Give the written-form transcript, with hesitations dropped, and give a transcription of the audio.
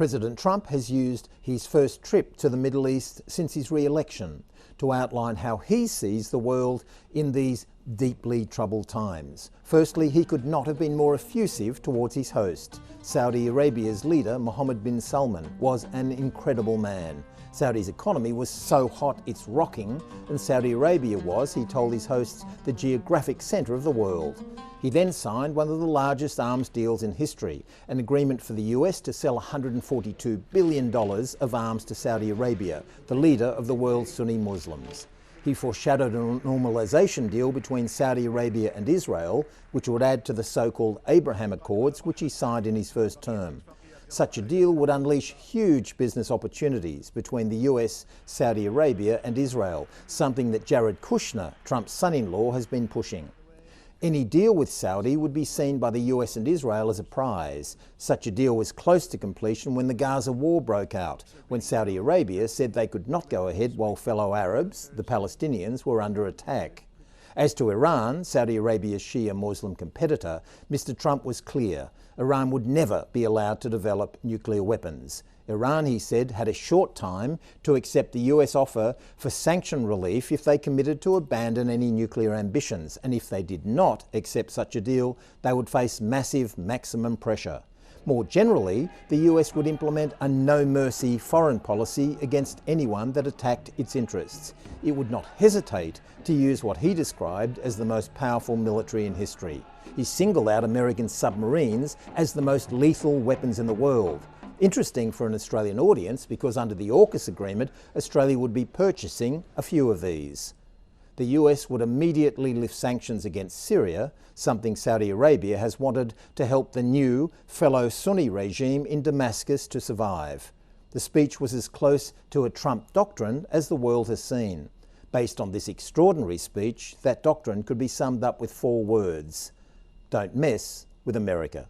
President Trump has used his first trip to the Middle East since his re-election to outline how he sees the world in these deeply troubled times. Firstly, he could not have been more effusive towards his host. Saudi Arabia's leader, Mohammed bin Salman, was an incredible man. Saudi's economy was so hot it's rocking, and Saudi Arabia was, he told his hosts, the geographic centre of the world. He then signed one of the largest arms deals in history, an agreement for the US to sell $142 billion of arms to Saudi Arabia, the leader of the world's Sunni Muslims. He foreshadowed a normalisation deal between Saudi Arabia and Israel, which would add to the so-called Abraham Accords, which he signed in his first term. Such a deal would unleash huge business opportunities between the US, Saudi Arabia and Israel, something that Jared Kushner, Trump's son-in-law, has been pushing. Any deal with Saudi would be seen by the US and Israel as a prize. Such a deal was close to completion when the Gaza war broke out, when Saudi Arabia said they could not go ahead while fellow Arabs, the Palestinians, were under attack. As to Iran, Saudi Arabia's Shia Muslim competitor, Mr. Trump was clear. Iran would never be allowed to develop nuclear weapons. Iran, he said, had a short time to accept the US offer for sanction relief if they committed to abandon any nuclear ambitions, and if they did not accept such a deal, they would face massive maximum pressure. More generally, the US would implement a no-mercy foreign policy against anyone that attacked its interests. It would not hesitate to use what he described as the most powerful military in history. He singled out American submarines as the most lethal weapons in the world. Interesting for an Australian audience because under the AUKUS agreement, Australia would be purchasing a few of these. The US would immediately lift sanctions against Syria, something Saudi Arabia has wanted to help the new fellow Sunni regime in Damascus to survive. The speech was as close to a Trump doctrine as the world has seen. Based on this extraordinary speech, that doctrine could be summed up with 4 words: don't mess with America.